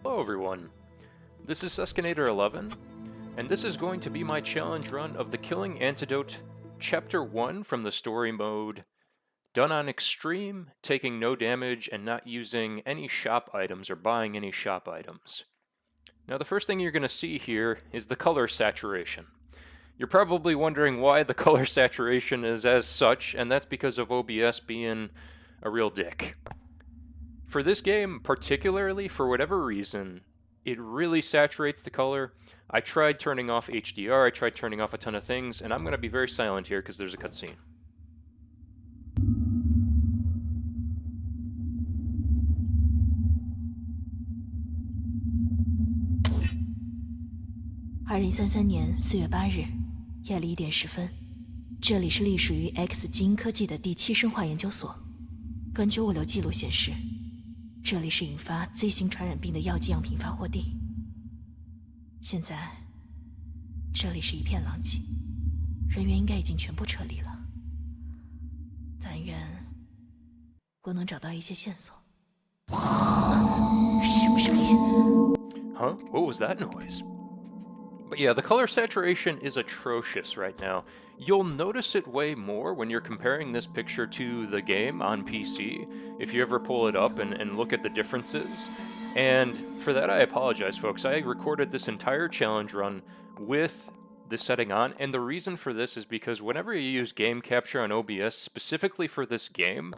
Hello everyone, this is Seskinator11, and this is going to be my challenge run of the Killing Antidote Chapter 1 from the story mode, done on Extreme, taking no damage and not using any shop items or buying any shop items. Now the first thing you're going to see here is the color saturation. You're probably wondering why the color saturation is as such, and that's because of OBS being a real dick. For this game, particularly, for whatever reason, it really saturates the color. I tried turning off HDR, I tried turning off a ton of things, and I'm going to be very silent here because there's a cutscene. 2033年4月8日夜里1点10分，这里是隶属于 X 基因科技的第7生化研究所。根据物流记录显示，这里是引发 Z 型传染病的药剂样品发货地。现在，这里是一片狼藉，人员应该已经全部撤离了。但愿我能找到一些线索。什么声音？ Huh? What was that noise? But yeah, the color saturation is atrocious right now. You'll notice it way more when you're comparing this picture to the game on PC, if you ever pull it up and look at the differences. And for that, I apologize, folks. I recorded this entire challenge run with this setting on, and the reason for this is because whenever you use game capture on OBS, specifically for this game,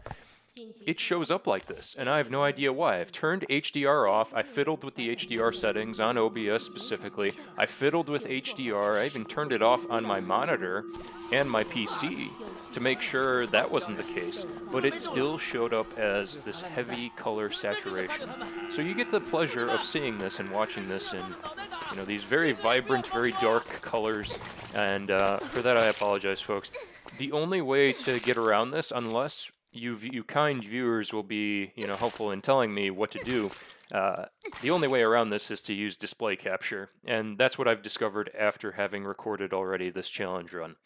it shows up like this, and I have no idea why. I've turned HDR off, I fiddled with the HDR settings on OBS specifically, I fiddled with HDR, I even turned it off on my monitor and my PC to make sure that wasn't the case, but it still showed up as this heavy color saturation. So you get the pleasure of seeing this and watching this in, you know, these very vibrant, very dark colors, and for that I apologize, folks. The only way to get around this, unless you kind viewers will be, you know, helpful in telling me what to do. The only way around this is to use display capture, and that's what I've discovered after having recorded already this challenge run.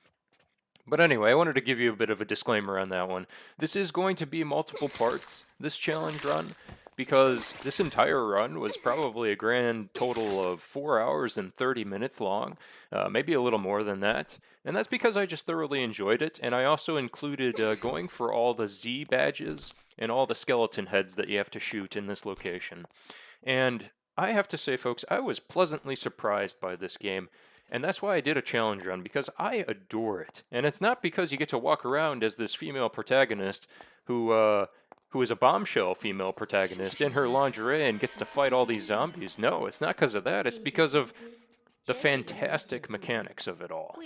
But anyway, I wanted to give you a bit of a disclaimer on that one. This is going to be multiple parts, this challenge run, because this entire run was probably a grand total of 4 hours and 30 minutes long, maybe a little more than that. And that's because I just thoroughly enjoyed it, and I also included going for all the Z badges and all the skeleton heads that you have to shoot in this location. And I have to say, folks, I was pleasantly surprised by this game, and that's why I did a challenge run, because I adore it. And it's not because you get to walk around as this female protagonist who is a bombshell female protagonist in her lingerie and gets to fight all these zombies. No, it's not because of that. It's because of the fantastic mechanics of it all.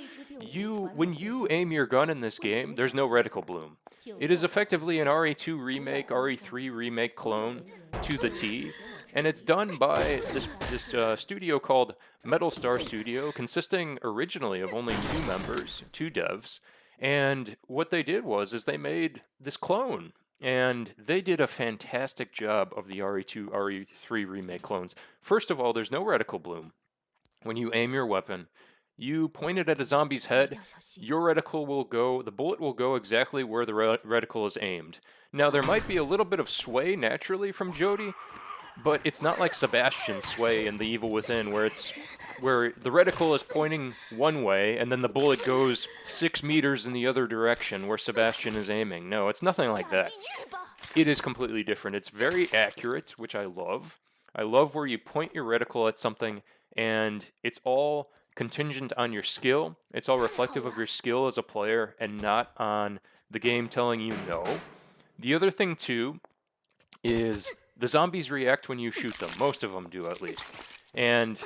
When you aim your gun in this game, there's no reticle bloom. It is effectively an RE2 remake, RE3 remake clone to the T, and it's done by this studio called Metal Star Studio, consisting originally of only 2 members, 2 devs, and what they did is they made this clone. And they did a fantastic job of the RE2, RE3 remake clones. First of all, there's no reticle bloom. When you aim your weapon, you point it at a zombie's head, your reticle will go, the bullet will go exactly where the reticle is aimed. Now, there might be a little bit of sway naturally from Jody, but it's not like Sebastian's sway in The Evil Within, where the reticle is pointing one way, and then the bullet goes 6 meters in the other direction where Sebastian is aiming. No, it's nothing like that. It is completely different. It's very accurate, which I love. I love where you point your reticle at something, and it's all contingent on your skill. It's all reflective of your skill as a player, and not on the game telling you no. The other thing, too, is the zombies react when you shoot them. Most of them do, at least. And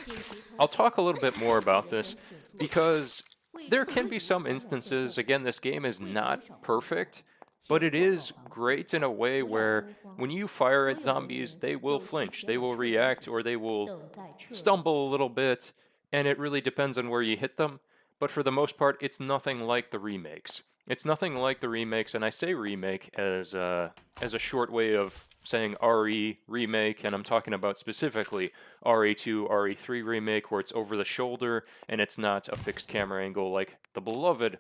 I'll talk a little bit more about this, because there can be some instances, again, this game is not perfect, but it is great in a way where when you fire at zombies, they will flinch, they will react, or they will stumble a little bit, and it really depends on where you hit them. But for the most part, it's nothing like the remakes. It's nothing like the remakes, and I say remake as a short way of saying RE remake, and I'm talking about specifically RE2, RE3 remake, where it's over the shoulder and it's not a fixed camera angle like the beloved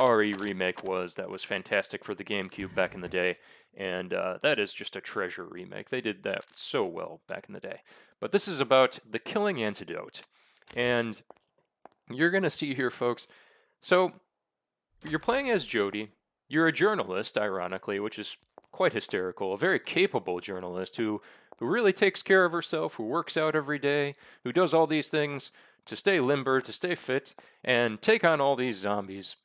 RE remake was that was fantastic for the GameCube back in the day, and that is just a treasure remake. They did that so well back in the day. But this is about the Killing Antidote, and you're going to see here, folks. So, you're playing as Jodie. You're a journalist, ironically, which is quite hysterical. A very capable journalist who really takes care of herself, who works out every day, who does all these things to stay limber, to stay fit, and take on all these zombies.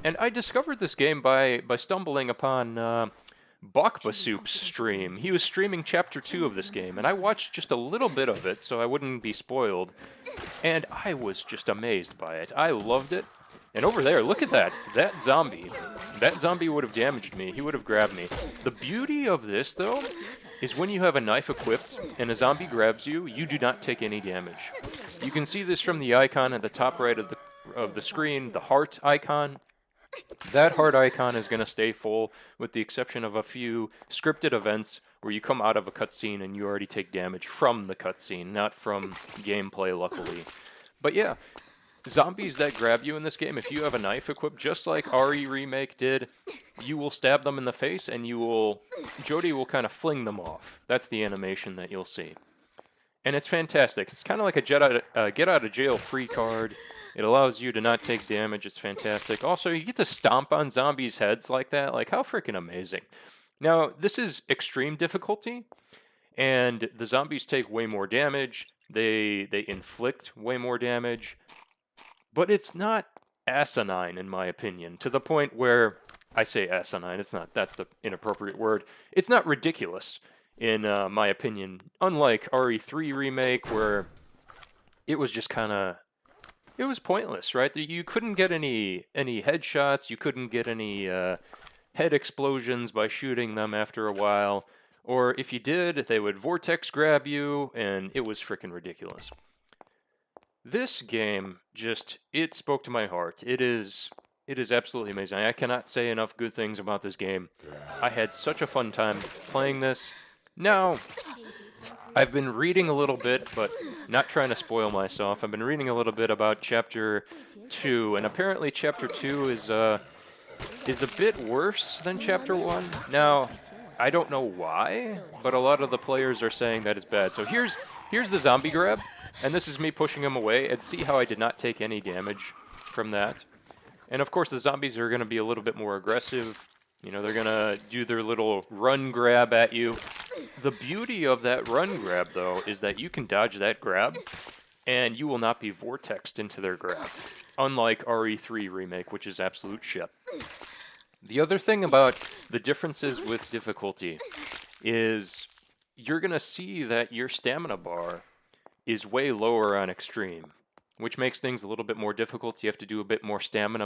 And I discovered this game by stumbling upon Bakba Soup's stream. He was streaming Chapter 2 of this game, and I watched just a little bit of it so I wouldn't be spoiled. And I was just amazed by it. I loved it. And over there, look at that. That zombie would have damaged me. He would have grabbed me. The beauty of this, though, is when you have a knife equipped and a zombie grabs you, you do not take any damage. You can see this from the icon at the top right of the screen, the heart icon. That heart icon is going to stay full, with the exception of a few scripted events where you come out of a cutscene and you already take damage from the cutscene, not from gameplay, luckily. But yeah, zombies that grab you in this game, if you have a knife equipped, just like RE Remake did, you will stab them in the face and Jodie will kind of fling them off. That's the animation that you'll see. And it's fantastic. It's kind of like a get out of jail free card. It allows you to not take damage. It's fantastic. Also, you get to stomp on zombies' heads like that. Like, how freaking amazing. Now, this is extreme difficulty, and the zombies take way more damage. They inflict way more damage. But it's not asinine, in my opinion, to the point where, I say asinine, it's not, that's the inappropriate word. It's not ridiculous, in my opinion, unlike RE3 Remake, where it was just kind of, it was pointless, right? You couldn't get any headshots, you couldn't get any head explosions by shooting them after a while, or if you did, they would vortex grab you, and it was freaking ridiculous. This game it spoke to my heart. It is absolutely amazing. I cannot say enough good things about this game. I had such a fun time playing this. Now, I've been reading a little bit, but not trying to spoil myself. I've been reading a little bit about Chapter 2, and apparently Chapter 2 is a bit worse than Chapter 1. Now, I don't know why, but a lot of the players are saying that it's bad. So here's the zombie grab, and this is me pushing him away, and see how I did not take any damage from that. And of course the zombies are going to be a little bit more aggressive. You know, they're going to do their little run grab at you. The beauty of that run grab, though, is that you can dodge that grab, and you will not be vortexed into their grab. Unlike RE3 Remake, which is absolute shit. The other thing about the differences with difficulty is you're going to see that your stamina bar is way lower on Extreme, which makes things a little bit more difficult. You have to do a bit more stamina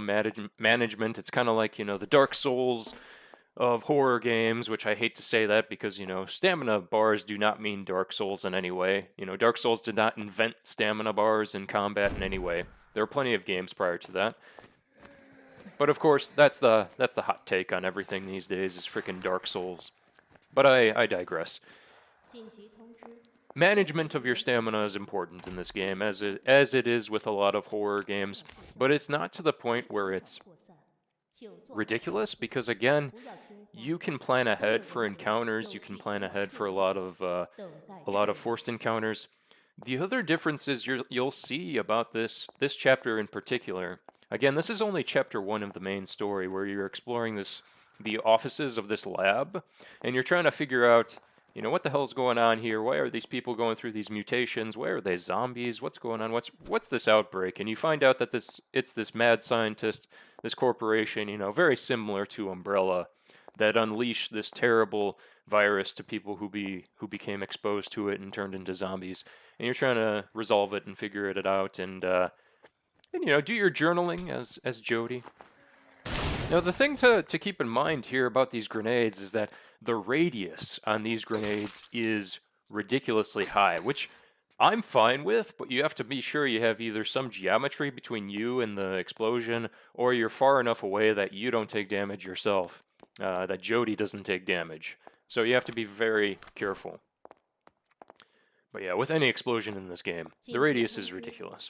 management. It's kind of like, you know, the Dark Souls of horror games, which I hate to say that because, you know, stamina bars do not mean Dark Souls in any way. You know, Dark Souls did not invent stamina bars in combat in any way. There are plenty of games prior to that. But of course, that's the hot take on everything these days is freaking Dark Souls. But I digress. Management of your stamina is important in this game, as it is with a lot of horror games, but it's not to the point where it's ridiculous, because again, you can plan ahead for encounters, you can plan ahead for a lot of forced encounters. The other differences you'll see about this chapter in particular, again, this is only Chapter 1 of the main story, where you're exploring the offices of this lab, and you're trying to figure out, you know, what the hell's going on here? Why are these people going through these mutations? Why are they zombies? What's going on? What's this outbreak? And you find out that it's this mad scientist, this corporation, you know, very similar to Umbrella, that unleashed this terrible virus to people who became exposed to it and turned into zombies. And you're trying to resolve it and figure it out, and you know, do your journaling as Jodie. Now, the thing to keep in mind here about these grenades is that the radius on these grenades is ridiculously high, which I'm fine with, but you have to be sure you have either some geometry between you and the explosion, or you're far enough away that you don't take damage yourself, that Jodie doesn't take damage. So you have to be very careful. But yeah, with any explosion in this game, the radius is ridiculous.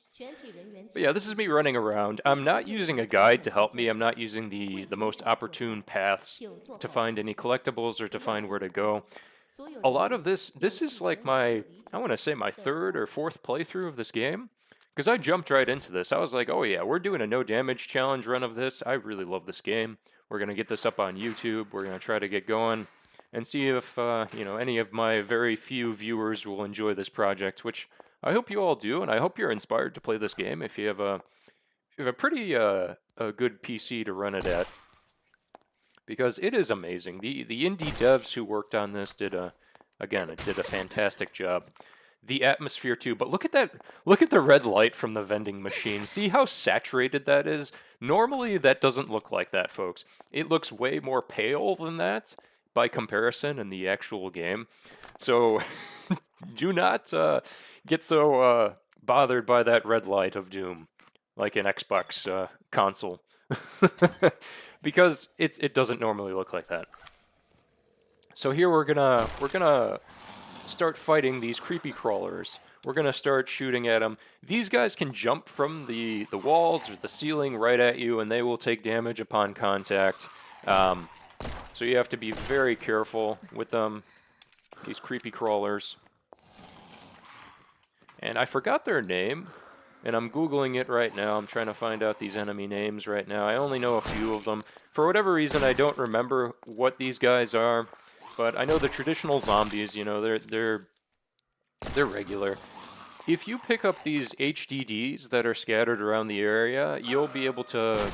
But yeah, this is me running around. I'm not using a guide to help me. I'm not using the most opportune paths to find any collectibles or to find where to go. A lot of this is like I want to say my third or fourth playthrough of this game. Because I jumped right into this. I was like, oh yeah, we're doing a no damage challenge run of this. I really love this game. We're going to get this up on YouTube. We're going to try to get going and see if any of my very few viewers will enjoy this project, which I hope you all do, and I hope you're inspired to play this game if you have a pretty a good PC to run it at, because it is amazing. The indie devs who worked on this did a fantastic job. The atmosphere too, but look at that! Look at the red light from the vending machine. See how saturated that is? Normally that doesn't look like that, folks. It looks way more pale than that by comparison in the actual game. So do not get so bothered by that red light of doom like an Xbox console. Because it doesn't normally look like that. So here we're gonna start fighting these creepy crawlers. We're gonna start shooting at them. These guys can jump from the walls or the ceiling right at you, and they will take damage upon contact. So you have to be very careful with them, these creepy crawlers. And I forgot their name, and I'm Googling it right now. I'm trying to find out these enemy names right now. I only know a few of them. For whatever reason, I don't remember what these guys are, but I know the traditional zombies, you know, they're regular. If you pick up these HDDs that are scattered around the area, you'll be able to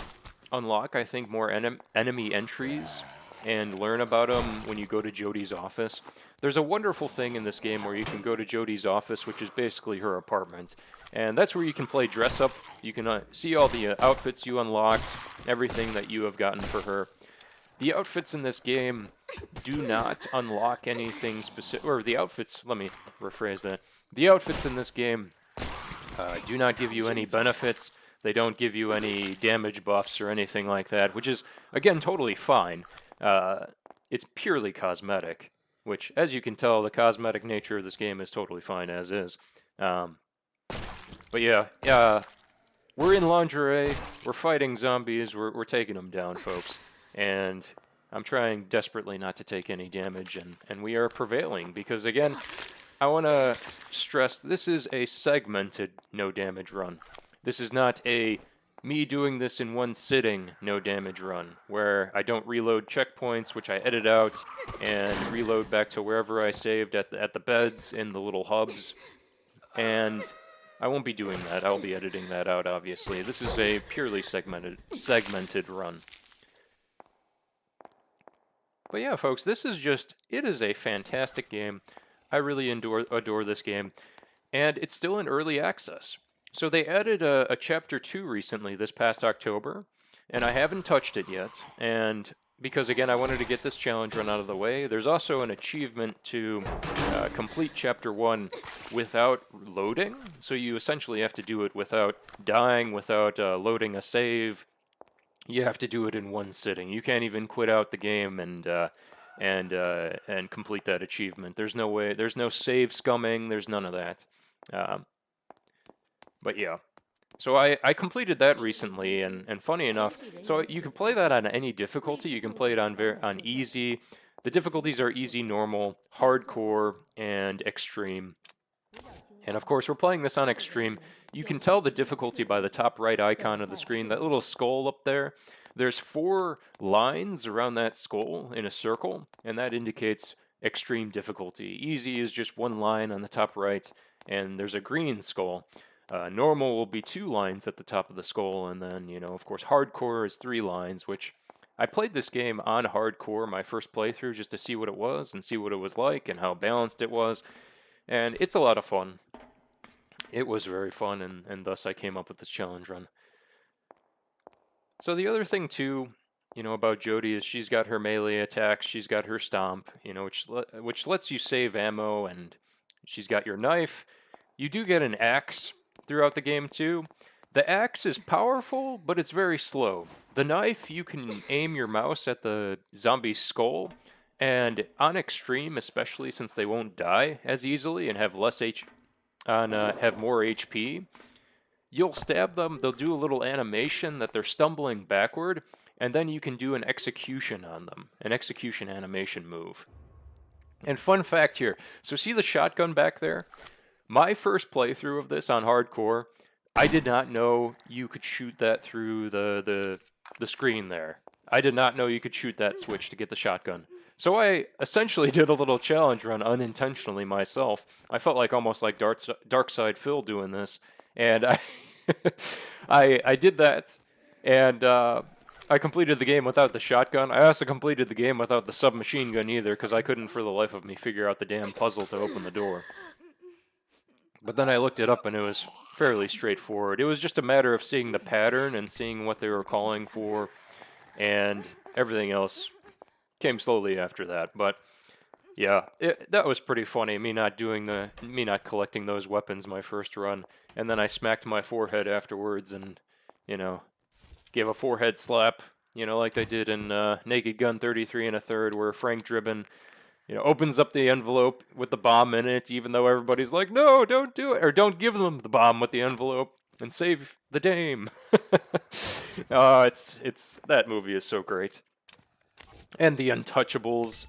unlock, I think, more enemy entries and learn about them when you go to Jodie's office. There's a wonderful thing in this game where you can go to Jodie's office, which is basically her apartment, and that's where you can play dress up. You can see all the outfits you unlocked, everything that you have gotten for her. The outfits in this game do not unlock anything specific, or the outfits, let me rephrase that. The outfits in this game do not give you any benefits. They don't give you any damage buffs or anything like that, which is, again, totally fine. It's purely cosmetic, which, as you can tell, the cosmetic nature of this game is totally fine as is. But yeah, we're in lingerie, we're fighting zombies, we're taking them down, folks. And I'm trying desperately not to take any damage, and we are prevailing, because, again, I want to stress this is a segmented no damage run. This is not a me doing this in one sitting no damage run, where I don't reload checkpoints, which I edit out, and reload back to wherever I saved at the beds in the little hubs. And I won't be doing that. I'll be editing that out, obviously. This is a purely segmented run. But yeah, folks, this is it is a fantastic game. I really adore this game. And it's still in early access. So they added a Chapter 2 recently, this past October, and I haven't touched it yet. And because, again, I wanted to get this challenge run out of the way, there's also an achievement to complete Chapter 1 without loading. So you essentially have to do it without dying, without loading a save. You have to do it in one sitting. You can't even quit out the game and complete that achievement. There's no way. There's no save scumming. There's none of that. But yeah, so I completed that recently, and funny enough, so you can play that on any difficulty. You can play it on easy. The difficulties are easy, normal, hardcore, and extreme. And of course, we're playing this on extreme. You can tell the difficulty by the top right icon of the screen, that little skull up there. There's 4 lines around that skull in a circle, and that indicates extreme difficulty. Easy is just 1 line on the top right, and there's a green skull. Normal will be 2 lines at the top of the skull, and then, you know, of course, hardcore is 3 lines, which I played this game on hardcore my first playthrough just to see what it was and see what it was like and how balanced it was, and it's a lot of fun. It was very fun, and thus I came up with this challenge run. So the other thing, too, you know, about Jodie is she's got her melee attacks, she's got her stomp, you know, which lets you save ammo, and she's got your knife. You do get an axe throughout the game, too. The axe is powerful, but it's very slow. The knife, you can aim your mouse at the zombie's skull, And on extreme, especially since they won't die as easily and have have more HP, you'll stab them, they'll do a little animation that they're stumbling backward, and then you can do an execution on them, an execution animation move. And fun fact here, so see the shotgun back there? My first playthrough of this on hardcore, I did not know you could shoot that through the screen there. I did not know you could shoot that switch to get the shotgun. So I essentially did a little challenge run unintentionally myself. I felt like almost like Dark Side Phil doing this. And I did that, and I completed the game without the shotgun. I also completed the game without the submachine gun either, because I couldn't for the life of me figure out the damn puzzle to open the door. But then I looked it up, and it was fairly straightforward. It was just a matter of seeing the pattern and seeing what they were calling for, and everything else came slowly after that. But yeah, that was pretty funny, me not collecting those weapons my first run, and then I smacked my forehead afterwards and, gave a forehead slap, like they did in Naked Gun 33 1/3, where Frank Dribben, opens up the envelope with the bomb in it, even though everybody's like, no, don't do it, or don't give them the bomb with the envelope, and save the dame. That movie is so great. And the Untouchables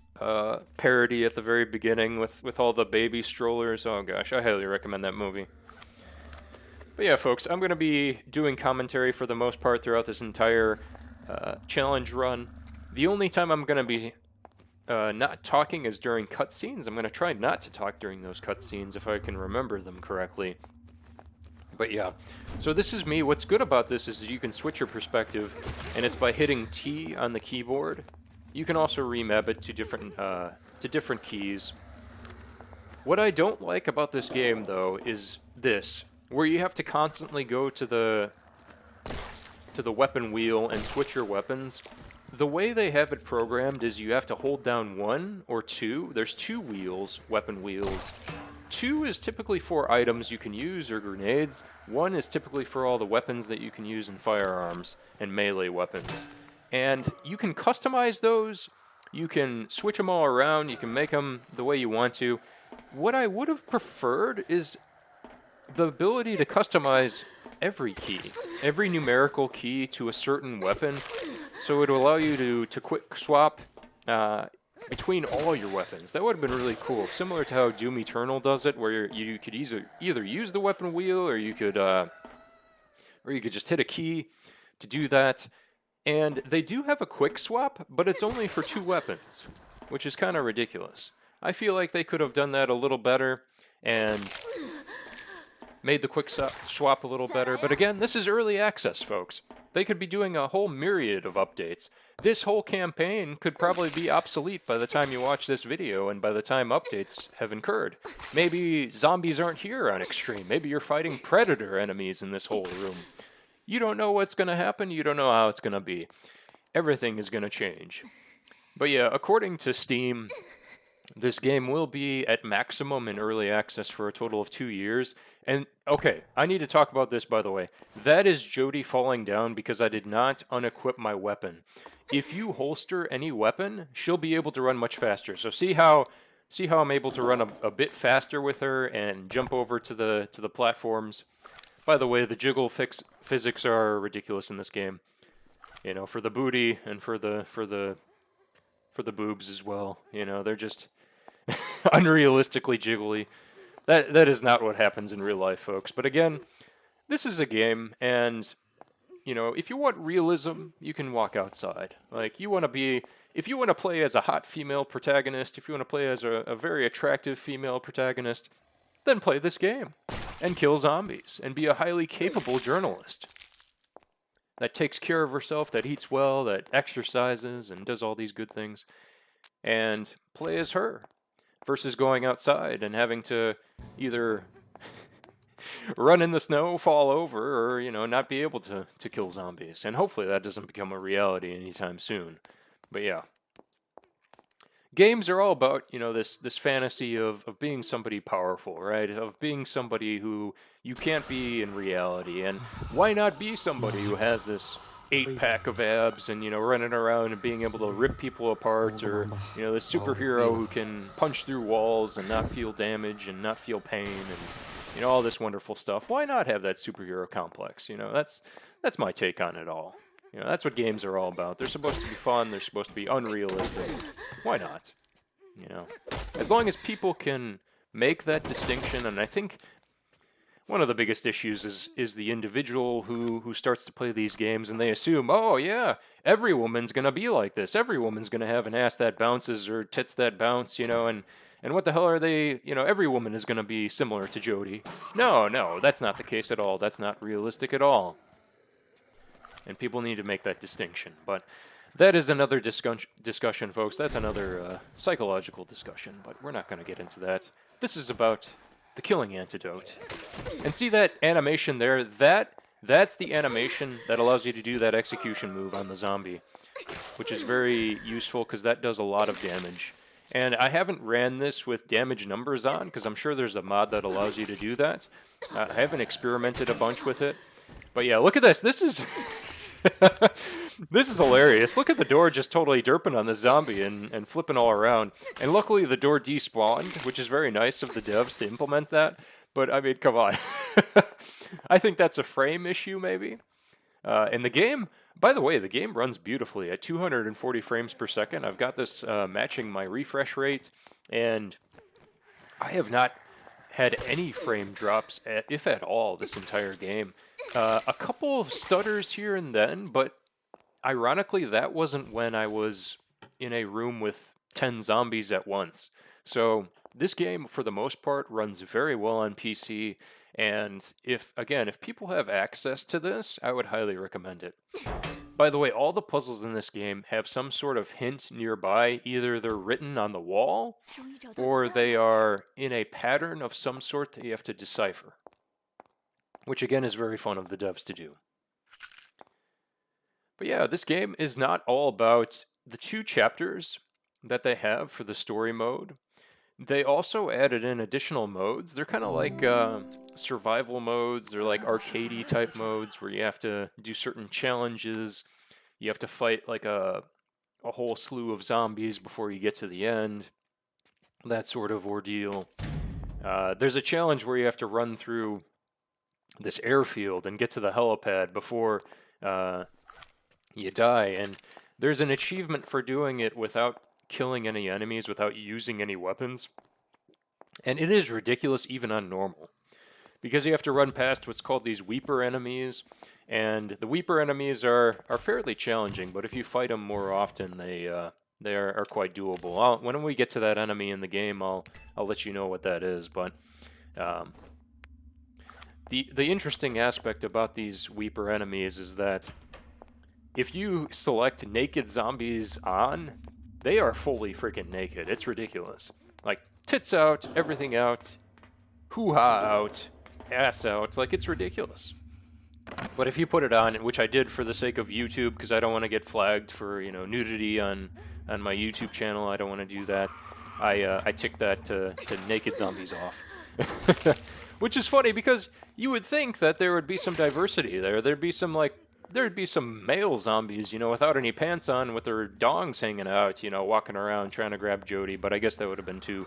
parody at the very beginning with all the baby strollers. Oh gosh, I highly recommend that movie. But yeah, folks, I'm going to be doing commentary for the most part throughout this entire challenge run. The only time I'm going to be not talking is during cutscenes. I'm going to try not to talk during those cutscenes if I can remember them correctly. But yeah, so this is me. What's good about this is you can switch your perspective, and it's by hitting T on the keyboard. You can also remap it to different keys. What I don't like about this game, though, is this, where you have to constantly go to the weapon wheel and switch your weapons. The way they have it programmed is you have to hold down 1 or 2. There's 2 wheels, weapon wheels. 2 is typically for items you can use or grenades. 1 is typically for all the weapons that you can use in firearms and melee weapons. And you can customize those, you can switch them all around, you can make them the way you want to. What I would have preferred is the ability to customize every key, every numerical key to a certain weapon, so it will allow you to quick swap between all your weapons. That would have been really cool, similar to how Doom Eternal does it, where you could either use the weapon wheel, or you could just hit a key to do that. And they do have a quick swap, but it's only for 2 weapons, which is kind of ridiculous. I feel like they could have done that a little better and made the quick swap a little better. But again, this is early access, folks. They could be doing a whole myriad of updates. This whole campaign could probably be obsolete by the time you watch this video and by the time updates have incurred. Maybe zombies aren't here on Extreme. Maybe you're fighting Predator enemies in this whole room. You don't know what's going to happen. You don't know how it's going to be. Everything is going to change. But yeah, according to Steam, this game will be at maximum in early access for a total of 2 years. And, okay, I need to talk about this, by the way. That is Jody falling down because I did not unequip my weapon. If you holster any weapon, she'll be able to run much faster. So see how I'm able to run a bit faster with her and jump over to the platforms. By the way, the jiggle physics are ridiculous in this game. For the booty and for the boobs as well. They're just unrealistically jiggly. That is not what happens in real life, folks. But again, this is a game, and if you want realism, you can walk outside. Like if you want to play as a hot female protagonist, if you want to play as a very attractive female protagonist, then play this game and kill zombies and be a highly capable journalist that takes care of herself, that eats well, that exercises and does all these good things, and play as her versus going outside and having to either run in the snow, fall over, or not be able to kill zombies. And hopefully that doesn't become a reality anytime soon. But yeah. Games are all about, this fantasy of being somebody powerful, right? Of being somebody who you can't be in reality. And why not be somebody who has this 8-pack of abs and, running around and being able to rip people apart, or, the superhero who can punch through walls and not feel damage and not feel pain and, all this wonderful stuff. Why not have that superhero complex? That's my take on it all. That's what games are all about. They're supposed to be fun. They're supposed to be unrealistic. Why not? As long as people can make that distinction, and I think one of the biggest issues is the individual who starts to play these games and they assume, oh yeah, every woman's gonna be like this. Every woman's gonna have an ass that bounces or tits that bounce, and what the hell are they? Every woman is gonna be similar to Jodie. No, that's not the case at all. That's not realistic at all. And people need to make that distinction. But that is another discussion, folks. That's another psychological discussion, but we're not going to get into that. This is about the Killing Antidote. And see that animation there? That's the animation that allows you to do that execution move on the zombie, which is very useful because that does a lot of damage. And I haven't ran this with damage numbers on because I'm sure there's a mod that allows you to do that. I haven't experimented a bunch with it. But yeah, look at this. This is... This is hilarious. Look at the door just totally derping on the zombie and flipping all around. And luckily the door despawned, which is very nice of the devs to implement that. But, I mean, come on. I think that's a frame issue, maybe. And the game, by the way, the game runs beautifully at 240 frames per second. I've got this matching my refresh rate. And I have not had any frame drops, if at all, this entire game. A couple stutters here and then, but ironically, that wasn't when I was in a room with 10 zombies at once. So this game, for the most part, runs very well on PC. And if people have access to this, I would highly recommend it. By the way, all the puzzles in this game have some sort of hint nearby. Either they're written on the wall, or they are in a pattern of some sort that you have to decipher. Which, again, is very fun of the devs to do. But yeah, this game is not all about the 2 chapters that they have for the story mode. They also added in additional modes. They're kind of like survival modes. They're like arcadey type modes where you have to do certain challenges. You have to fight like a whole slew of zombies before you get to the end. That sort of ordeal. There's a challenge where you have to run through this airfield and get to the helipad before you die. And there's an achievement for doing it without killing any enemies, without using any weapons. And it is ridiculous even on normal, because you have to run past what's called these Weeper enemies, and the Weeper enemies are fairly challenging, but if you fight them more often, they are quite doable. When we get to that enemy in the game, I'll let you know what that is. But the interesting aspect about these Weeper enemies is that if you select naked zombies on, they are fully freaking naked. It's ridiculous. Like, tits out, everything out, hoo-ha out, ass out. Like, it's ridiculous. But if you put it on, which I did for the sake of YouTube, because I don't want to get flagged for, nudity on my YouTube channel. I don't want to do that. I ticked that to naked zombies off. Which is funny, because you would think that there would be some diversity there. There'd be some male zombies, without any pants on, with their dongs hanging out, walking around trying to grab Jodie. But I guess that would have been too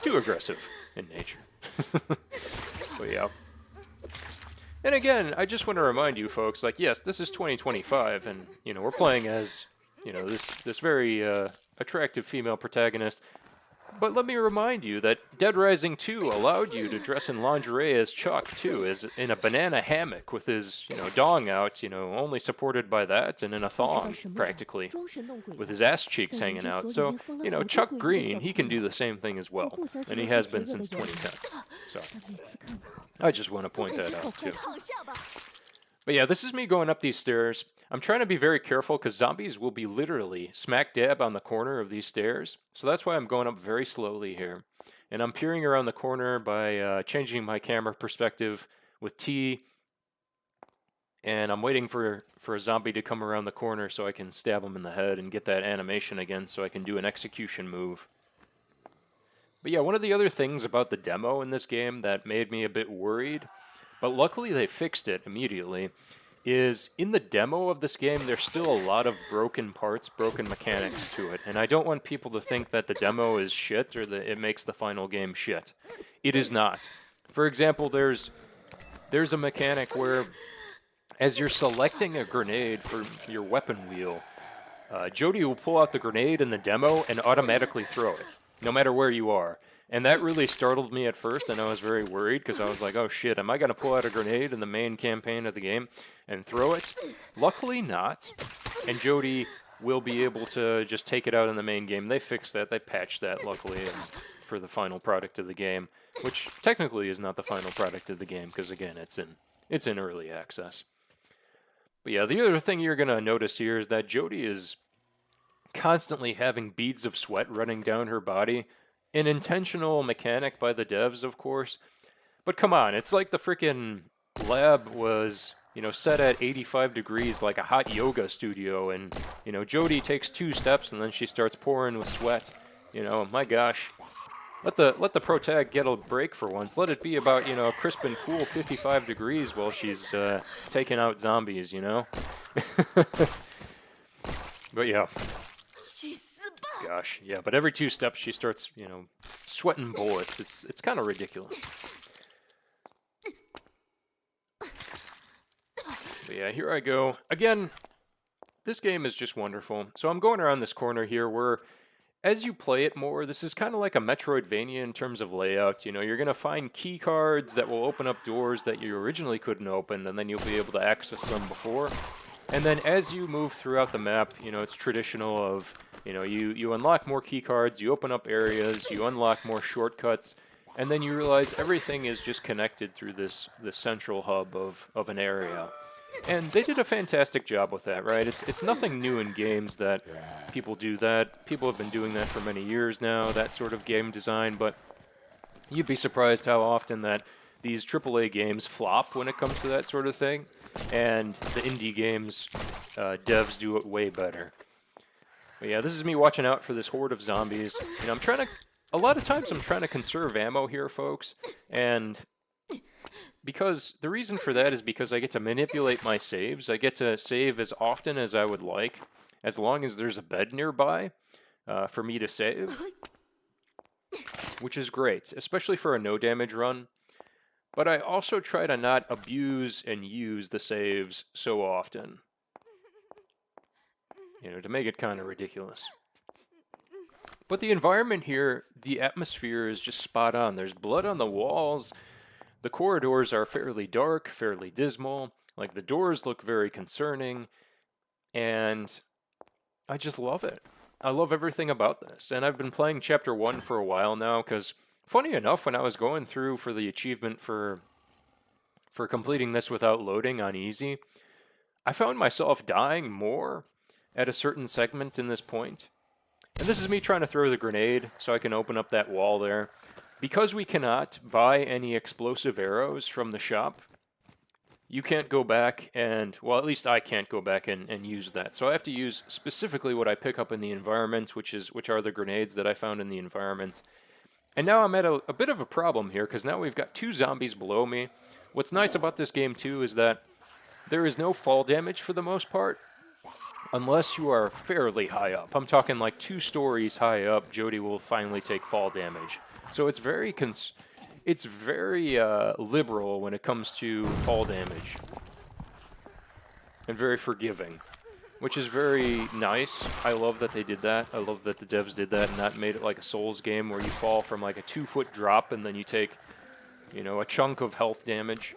aggressive in nature. But yeah. And again, I just want to remind you folks, like, yes, this is 2025, and, we're playing as, this very attractive female protagonist. But let me remind you that Dead Rising 2 allowed you to dress in lingerie as Chuck, too, as in a banana hammock with his, dong out, only supported by that, and in a thong, practically, with his ass cheeks hanging out. So, Chuck Green, he can do the same thing as well, and he has been since 2010. So, I just want to point that out, too. But yeah, this is me going up these stairs. I'm trying to be very careful because zombies will be literally smack dab on the corner of these stairs. So that's why I'm going up very slowly here. And I'm peering around the corner by changing my camera perspective with T. And I'm waiting for a zombie to come around the corner so I can stab him in the head and get that animation again so I can do an execution move. But yeah, one of the other things about the demo in this game that made me a bit worried, but luckily they fixed it immediately, is in the demo of this game, there's still a lot of broken parts, broken mechanics to it. And I don't want people to think that the demo is shit or that it makes the final game shit. It is not. For example, there's a mechanic where as you're selecting a grenade for your weapon wheel, Jody will pull out the grenade in the demo and automatically throw it, no matter where you are. And that really startled me at first, and I was very worried because I was like, oh shit, am I going to pull out a grenade in the main campaign of the game and throw it? Luckily not. And Jody will be able to just take it out in the main game. They fixed that. They patched that, luckily, and for the final product of the game, which technically is not the final product of the game because, again, it's in early access. But yeah, the other thing you're going to notice here is that Jody is constantly having beads of sweat running down her body. An intentional mechanic by the devs, of course. But come on, it's like the freaking lab was, set at 85 degrees like a hot yoga studio. And, Jody takes 2 steps and then she starts pouring with sweat. My gosh. Let the pro tag get a break for once. Let it be about, crisp and cool 55 degrees while she's taking out zombies, But yeah. Gosh, yeah, but every 2 steps she starts, sweating bullets. It's kind of ridiculous. But yeah, here I go. Again, this game is just wonderful. So I'm going around this corner here where as you play it more, this is kind of like a Metroidvania in terms of layout. You're going to find key cards that will open up doors that you originally couldn't open, and then you'll be able to access them before. And then as you move throughout the map, it's traditional of, you unlock more key cards, you open up areas, you unlock more shortcuts, and then you realize everything is just connected through this central hub of an area. And they did a fantastic job with that, right? It's nothing new in games that people do that. People have been doing that for many years now, that sort of game design, but you'd be surprised how often that these AAA games flop when it comes to that sort of thing, and the indie games devs do it way better. But yeah, this is me watching out for this horde of zombies. A lot of times I'm trying to conserve ammo here, folks, and because the reason for that is because I get to manipulate my saves. I get to save as often as I would like, as long as there's a bed nearby for me to save, which is great, especially for a no-damage run. But I also try to not abuse and use the saves so often, to make it kind of ridiculous. But the environment here, the atmosphere is just spot on. There's blood on the walls. The corridors are fairly dark, fairly dismal. Like, the doors look very concerning. And I just love it. I love everything about this. And I've been playing Chapter 1 for a while now, because funny enough, when I was going through for the achievement for completing this without loading on easy, I found myself dying more at a certain segment in this point. And this is me trying to throw the grenade so I can open up that wall there. Because we cannot buy any explosive arrows from the shop, you can't go back and, well, at least I can't go back and use that. So I have to use specifically what I pick up in the environment, which are the grenades that I found in the environment. And now I'm at a bit of a problem here, because now we've got 2 zombies below me. What's nice about this game, too, is that there is no fall damage for the most part, unless you are fairly high up. I'm talking like 2 stories high up, Jody will finally take fall damage. So it's very liberal when it comes to fall damage, and very forgiving, which is very nice. I love that they did that. I love that the devs did that and not made it like a Souls game where you fall from like a 2-foot drop and then you take, a chunk of health damage.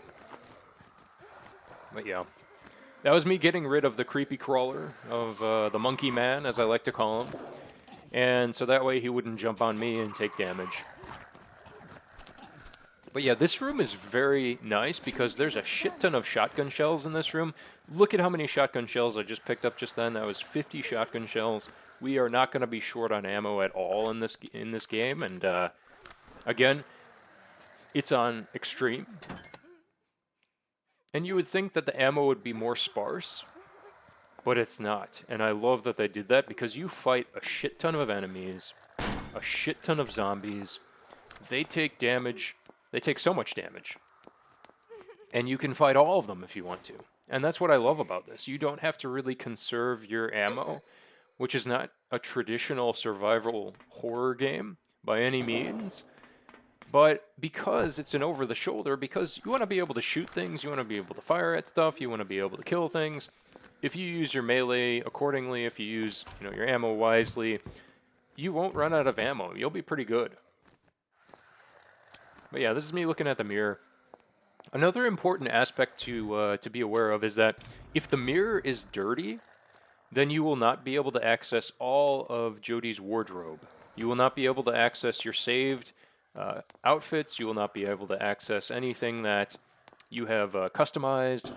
But yeah, that was me getting rid of the creepy crawler of the monkey man, as I like to call him, and so that way he wouldn't jump on me and take damage. But yeah, this room is very nice because there's a shit ton of shotgun shells in this room. Look at how many shotgun shells I just picked up just then. That was 50 shotgun shells. We are not going to be short on ammo at all in this game. And again, it's on extreme. And you would think that the ammo would be more sparse, but it's not. And I love that they did that because you fight a shit ton of enemies, a shit ton of zombies. They take damage. They take so much damage. And you can fight all of them if you want to. And that's what I love about this. You don't have to really conserve your ammo, which is not a traditional survival horror game by any means. But because it's an over-the-shoulder, because you want to be able to shoot things, you want to be able to fire at stuff, you want to be able to kill things. If you use your melee accordingly, if you use your ammo wisely, you won't run out of ammo. You'll be pretty good. But yeah, this is me looking at the mirror. Another important aspect to be aware of is that if the mirror is dirty, then you will not be able to access all of Jodie's wardrobe. You will not be able to access your saved outfits. You will not be able to access anything that you have customized.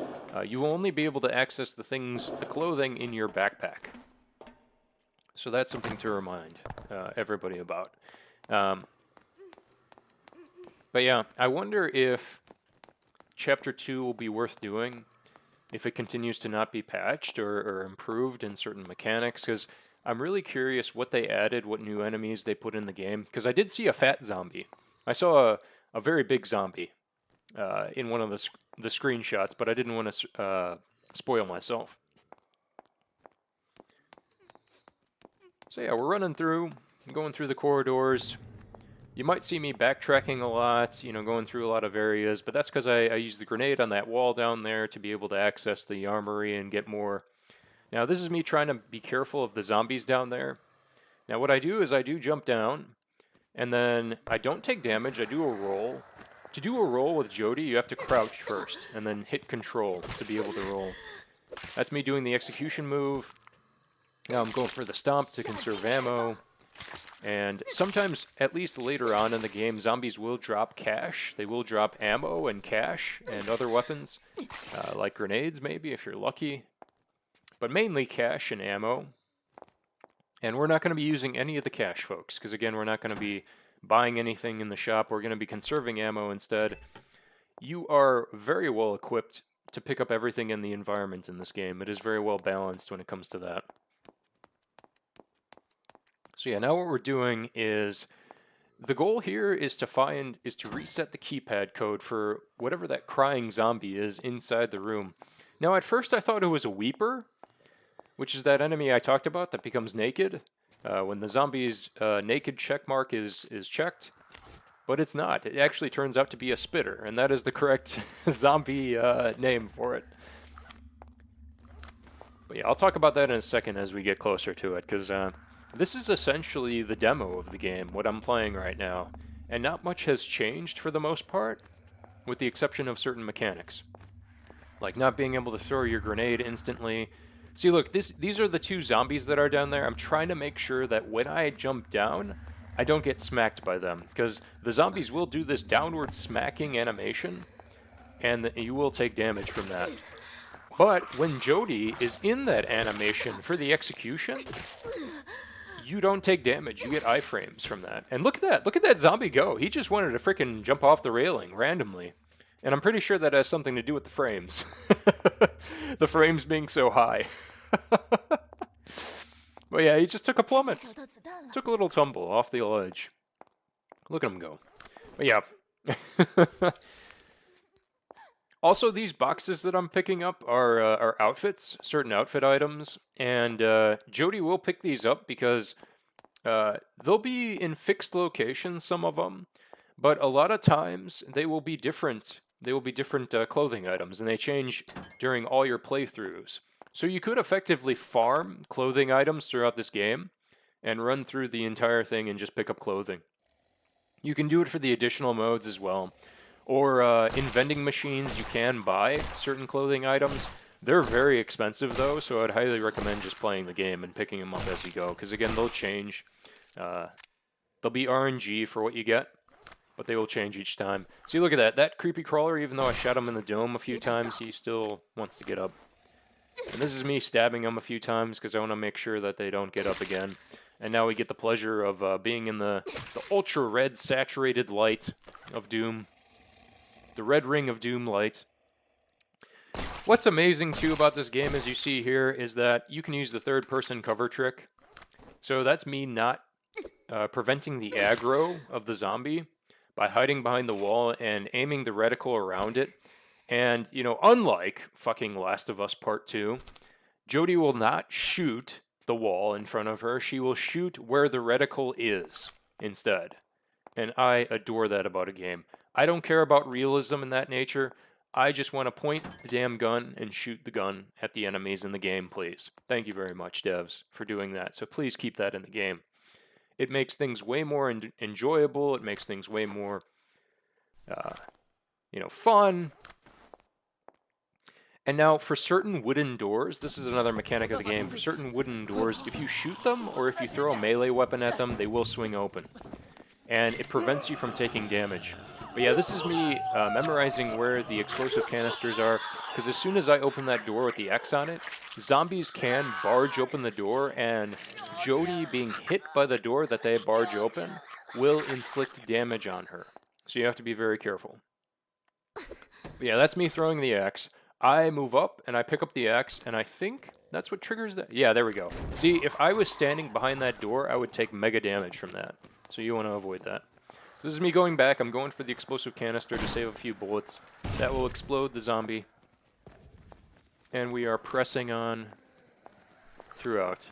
You will only be able to access the clothing in your backpack. So that's something to remind everybody about. But yeah, I wonder if Chapter 2 will be worth doing if it continues to not be patched or improved in certain mechanics, because I'm really curious what they added, what new enemies they put in the game, because I did see a fat zombie. I saw a very big zombie in one of the screenshots, but I didn't want to spoil myself. So yeah, we're running through, going through the corridors. You might see me backtracking a lot, going through a lot of areas, but that's because I used the grenade on that wall down there to be able to access the armory and get more. Now, this is me trying to be careful of the zombies down there. Now, what I do is I do jump down, and then I don't take damage, I do a roll. To do a roll with Jodie, you have to crouch first, and then hit control to be able to roll. That's me doing the execution move. Now I'm going for the stomp to conserve ammo. And sometimes, at least later on in the game, zombies will drop cash. They will drop ammo and cash and other weapons, like grenades maybe if you're lucky. But mainly cash and ammo. And we're not going to be using any of the cash, folks, because again, we're not going to be buying anything in the shop. We're going to be conserving ammo instead. You are very well equipped to pick up everything in the environment in this game. It is very well balanced when it comes to that. So yeah, now what we're doing is, the goal here is to reset the keypad code for whatever that crying zombie is inside the room. Now at first I thought it was a weeper, which is that enemy I talked about that becomes naked when the zombie's naked checkmark is checked, but it's not. It actually turns out to be a spitter, and that is the correct zombie name for it. But yeah, I'll talk about that in a second as we get closer to it, because this is essentially the demo of the game, what I'm playing right now, and not much has changed for the most part, with the exception of certain mechanics. Like not being able to throw your grenade instantly. See, look, these are the two zombies that are down there. I'm trying to make sure that when I jump down, I don't get smacked by them, because the zombies will do this downward smacking animation, and you will take damage from that. But when Jodie is in that animation for the execution, you don't take damage. You get iframes from that. And look at that. Look at that zombie go. He just wanted to freaking jump off the railing randomly. And I'm pretty sure that has something to do with the frames. The frames being so high. But yeah, he just took a plummet. Took a little tumble off the ledge. Look at him go. But yeah. Also, these boxes that I'm picking up are outfits, certain outfit items, and Jodie will pick these up because they'll be in fixed locations, some of them, but a lot of times they will be different. They will be different clothing items, and they change during all your playthroughs. So you could effectively farm clothing items throughout this game and run through the entire thing and just pick up clothing. You can do it for the additional modes as well. Or in vending machines, you can buy certain clothing items. They're very expensive, though, so I'd highly recommend just playing the game and picking them up as you go. Because, again, they'll change. They'll be RNG for what you get, but they will change each time. See, look at that. That creepy crawler, even though I shot him in the dome a few times, he still wants to get up. And this is me stabbing him a few times because I want to make sure that they don't get up again. And now we get the pleasure of being in the ultra-red saturated light of Doom. The red ring of Doom light. What's amazing, too, about this game, as you see here, is that you can use the third-person cover trick. So that's me not preventing the aggro of the zombie by hiding behind the wall and aiming the reticle around it. And, you know, unlike fucking Last of Us Part 2, Jodie will not shoot the wall in front of her. She will shoot where the reticle is instead. And I adore that about a game. I don't care about realism in that nature. I just want to point the damn gun and shoot the gun at the enemies in the game, please. Thank you very much, devs, for doing that. So please keep that in the game. It makes things way more enjoyable. It makes things way more, you know, fun. And now, for certain wooden doors, this is another mechanic of the game. For certain wooden doors, if you shoot them or if you throw a melee weapon at them, they will swing open. And it prevents you from taking damage. But yeah, this is me memorizing where the explosive canisters are, because as soon as I open that door with the X on it, zombies can barge open the door, and Jodie being hit by the door that they barge open will inflict damage on her. So you have to be very careful. But yeah, that's me throwing the X. I move up, and I pick up the X, and I think that's what triggers that. Yeah, there we go. See, if I was standing behind that door, I would take mega damage from that. So you want to avoid that. This is me going back. I'm going for the explosive canister to save a few bullets. That will explode the zombie. And we are pressing on throughout.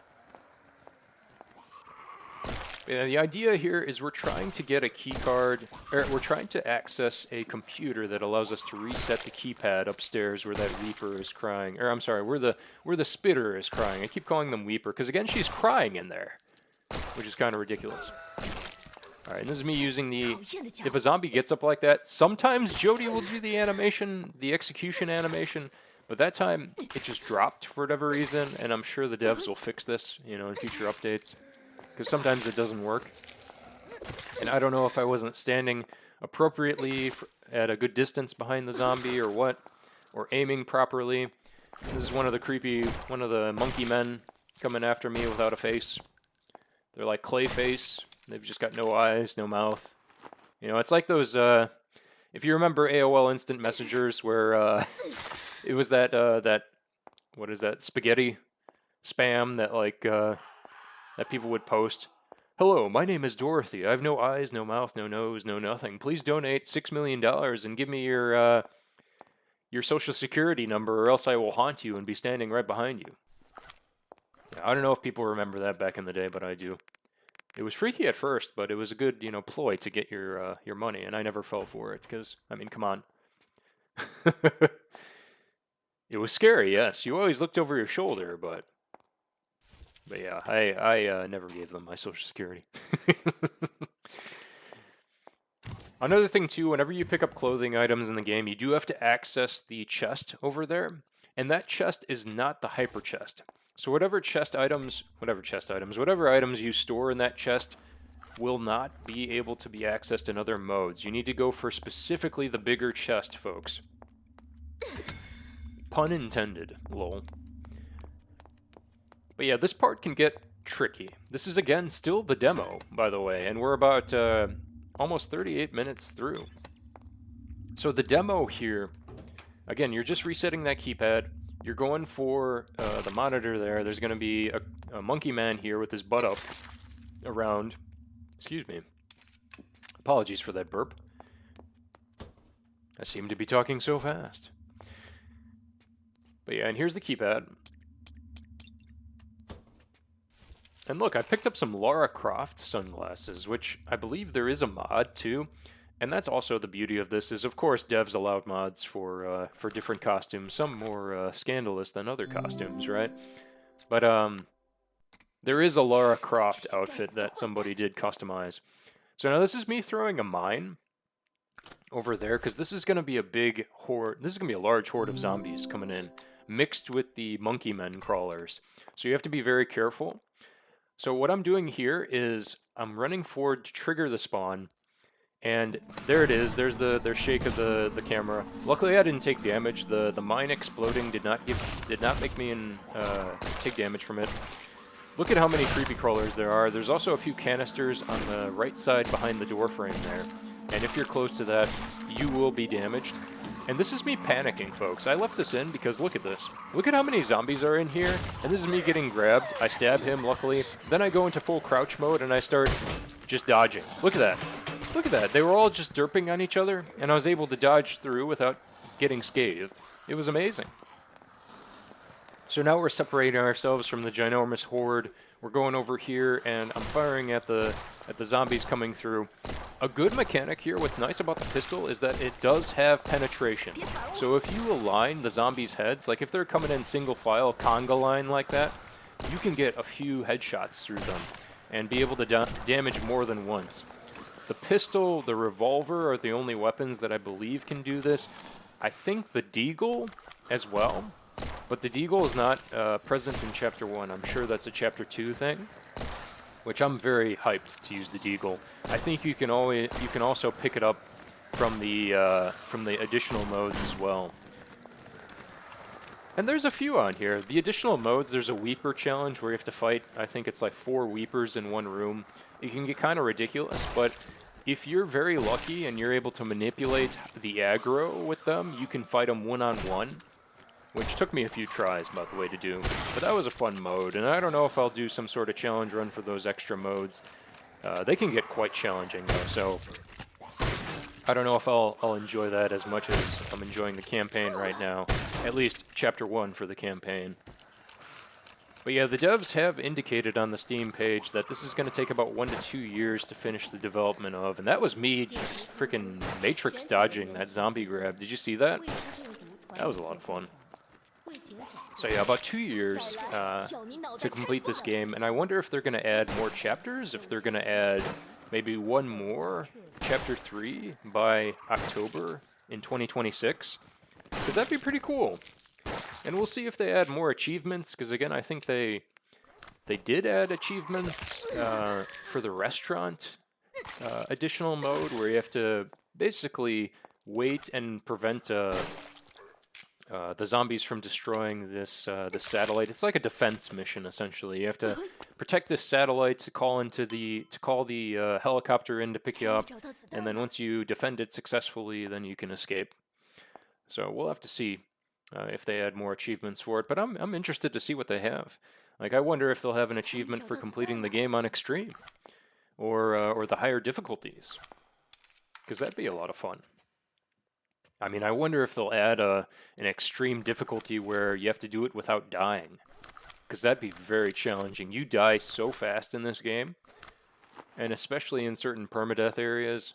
And the idea here is we're trying to get a key card, or we're trying to access a computer that allows us to reset the keypad upstairs where that Reaper is crying. Or I'm sorry, where the Spitter is crying. I keep calling them Weeper, because again, she's crying in there, which is kind of ridiculous. Alright, and this is me using the... If a zombie gets up like that, sometimes Jodie will do the animation, the execution animation, but that time it just dropped for whatever reason, and I'm sure the devs will fix this, you know, in future updates, because sometimes it doesn't work. And I don't know if I wasn't standing appropriately at a good distance behind the zombie or what, or aiming properly. This is one of the monkey men coming after me without a face. They're like Clayface. They've just got no eyes, no mouth. You know, it's like those, if you remember AOL Instant Messengers where it was that, what is that, spaghetti spam that, like, that people would post. Hello, my name is Dorothy. I have no eyes, no mouth, no nose, no nothing. Please donate $6 million and give me your social security number, or else I will haunt you and be standing right behind you. Yeah, I don't know if people remember that back in the day, but I do. It was freaky at first, but it was a good, you know, ploy to get your money, and I never fell for it, because, I mean, come on. It was scary, yes. You always looked over your shoulder, but yeah, I never gave them my social security. Another thing, too, whenever you pick up clothing items in the game, you do have to access the chest over there, and that chest is not the hyper chest. So whatever items you store in that chest will not be able to be accessed in other modes. You need to go for specifically the bigger chest, folks. Pun intended, lol. But yeah, this part can get tricky. This is, again, still the demo, by the way, and we're about almost 38 minutes through. So the demo here, again, you're just resetting that keypad. You're going for the monitor there. There's going to be a monkey man here with his butt up around. Excuse me. Apologies for that burp. I seem to be talking so fast. But yeah, and here's the keypad. And look, I picked up some Lara Croft sunglasses, which I believe there is a mod too. And that's also the beauty of this, is of course devs allowed mods for different costumes, some more scandalous than other costumes, right? But there is a Lara Croft outfit that somebody did customize. So now this is me throwing a mine over there, because this is going to be a big horde. This is going to be a large horde of zombies coming in, mixed with the monkey men crawlers. So you have to be very careful. So what I'm doing here is I'm running forward to trigger the spawn. And there it is. There's the shake of the camera. Luckily, I didn't take damage. The mine exploding did not make me take damage from it. Look at how many creepy crawlers there are. There's also a few canisters on the right side behind the door frame there. And if you're close to that, you will be damaged. And this is me panicking, folks. I left this in because look at this. Look at how many zombies are in here. And this is me getting grabbed. I stab him, luckily. Then I go into full crouch mode and I start just dodging. Look at that. Look at that. They were all just derping on each other, and I was able to dodge through without getting scathed. It was amazing. So now we're separating ourselves from the ginormous horde. We're going over here, and I'm firing at the zombies coming through. A good mechanic here, what's nice about the pistol, is that it does have penetration. So if you align the zombies' heads, like if they're coming in single file, conga line like that, you can get a few headshots through them and be able to damage more than once. The pistol, the revolver are the only weapons that I believe can do this. I think the deagle as well. But the deagle is not present in Chapter 1. I'm sure that's a Chapter 2 thing, which I'm very hyped to use the deagle. I think you can also pick it up from the additional modes as well. And there's a few on here. The additional modes, there's a Weeper challenge where you have to fight, I think it's like 4 Weepers in one room. It can get kind of ridiculous, but if you're very lucky and you're able to manipulate the aggro with them, you can fight them one-on-one. Which took me a few tries, by the way, to do. But that was a fun mode, and I don't know if I'll do some sort of challenge run for those extra modes. They can get quite challenging, though, so I don't know if I'll enjoy that as much as I'm enjoying the campaign right now. At least Chapter 1 for the campaign. But yeah, the devs have indicated on the Steam page that this is going to take about 1 to 2 years to finish the development of, and that was me just freaking Matrix dodging that zombie grab. Did you see that? That was a lot of fun. So yeah, about 2 years to complete this game, and I wonder if they're going to add more chapters, if they're going to add maybe one more, Chapter 3, by October in 2026, because that'd be pretty cool. And we'll see if they add more achievements, because again, I think they did add achievements for the restaurant additional mode, where you have to basically wait and prevent the zombies from destroying this satellite. It's like a defense mission, essentially. You have to protect this satellite to call the helicopter in to pick you up, and then once you defend it successfully, then you can escape. So we'll have to see if they add more achievements for it. But I'm interested to see what they have. Like, I wonder if they'll have an achievement for completing the game on extreme, or the higher difficulties, because that'd be a lot of fun. I mean, I wonder if they'll add an extreme difficulty where you have to do it without dying, because that'd be very challenging. You die so fast in this game, and especially in certain permadeath areas,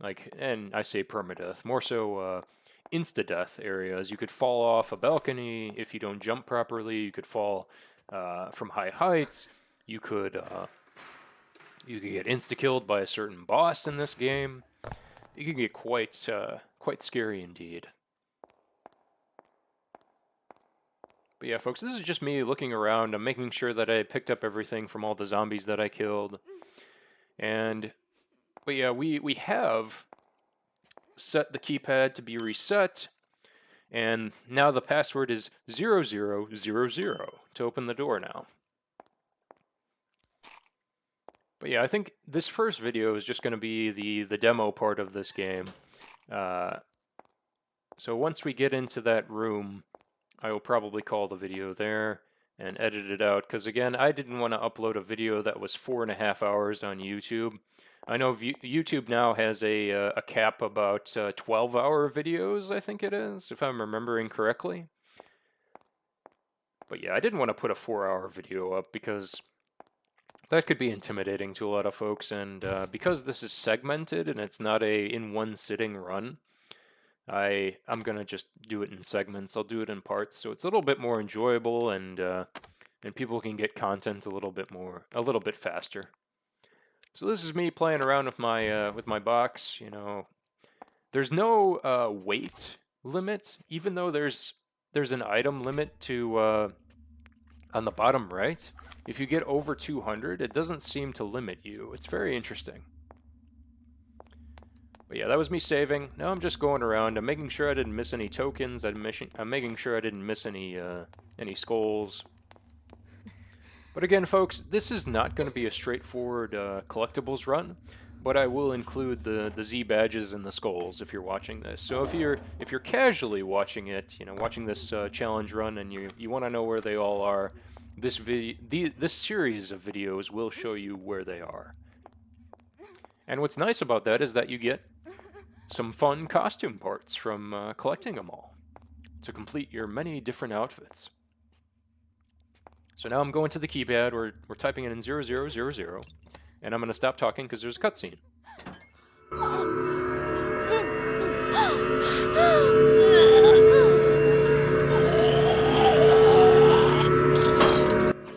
like, and I say permadeath, more so insta-death areas. You could fall off a balcony if you don't jump properly. You could fall from high heights. You could get insta-killed by a certain boss in this game. It can get quite scary indeed. But yeah, folks, this is just me looking around. I'm making sure that I picked up everything from all the zombies that I killed. But yeah, we have set the keypad to be reset, and now the password is 0000 to open the door now. But yeah, I think this first video is just going to be the demo part of this game. So once we get into that room, I will probably call the video there and edit it out, because again, I didn't want to upload a video that was 4.5 hours on YouTube. I know YouTube now has a cap about 12-hour videos, I think it is, if I'm remembering correctly. But yeah, I didn't want to put a 4-hour video up because that could be intimidating to a lot of folks, and because this is segmented and it's not a in one sitting run, I'm gonna just do it in segments. I'll do it in parts, so it's a little bit more enjoyable, and people can get content a little bit faster. So this is me playing around with my box. You know, there's no weight limit, even though there's an item limit to on the bottom right. If you get over 200, it doesn't seem to limit you. It's very interesting. But yeah, that was me saving. Now I'm just going around. I'm making sure I didn't miss any tokens. I'm making sure I didn't miss any skulls. But again, folks, this is not going to be a straightforward collectibles run, but I will include the Z badges and the skulls if you're watching this. So if you're casually watching it, you know, watching this challenge run, and you want to know where they all are, this series of videos will show you where they are. And what's nice about that is that you get some fun costume parts from collecting them all to complete your many different outfits. So now I'm going to the keypad, we're typing it in 0000, and I'm going to stop talking because there's a cutscene.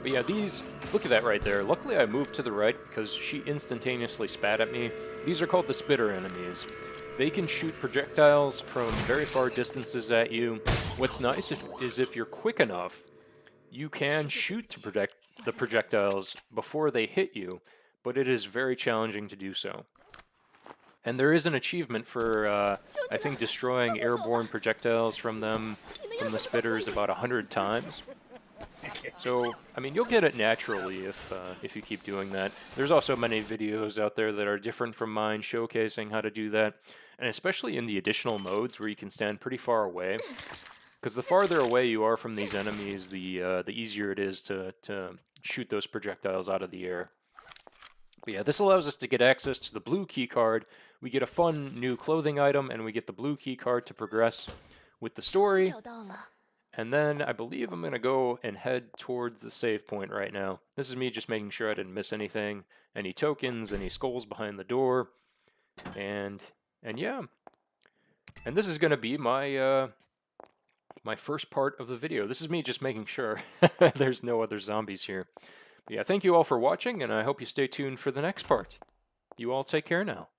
But yeah, look at that right there. Luckily I moved to the right because she instantaneously spat at me. These are called the spitter enemies. They can shoot projectiles from very far distances at you. What's nice is if you're quick enough, you can shoot the projectiles before they hit you, but it is very challenging to do so. And there is an achievement for, I think, destroying airborne projectiles from the spitters about 100 times. So, I mean, you'll get it naturally if you keep doing that. There's also many videos out there that are different from mine showcasing how to do that, and especially in the additional modes where you can stand pretty far away. Because the farther away you are from these enemies, the easier it is to shoot those projectiles out of the air. But yeah, this allows us to get access to the blue key card. We get a fun new clothing item, and we get the blue key card to progress with the story. And then I believe I'm going to go and head towards the save point right now. This is me just making sure I didn't miss anything. Any tokens, any skulls behind the door. And yeah. And this is going to be my my first part of the video. This is me just making sure there's no other zombies here. But yeah, thank you all for watching, and I hope you stay tuned for the next part. You all take care now.